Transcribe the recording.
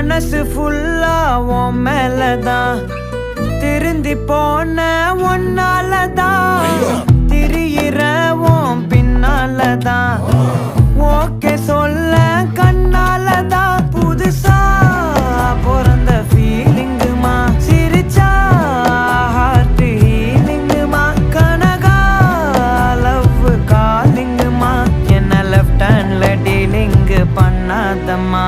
மனசு ஃபுல்லா உன் மேலதான் திருந்தி போன ஒன்னாலதான் திரியிற உன் பின்னாலதான் ஓகே சொல்ல கண்ணாலதான் புதுசா பிறந்த ஃபீலிங்குமா சிரிச்சா ஹார்ட் ஹீலிங்குமா கனகா லவ் காலிங்குமா என்ன லெஃப்ட் ஹேண்ட்ல டீலிங் பண்ணாதம்மா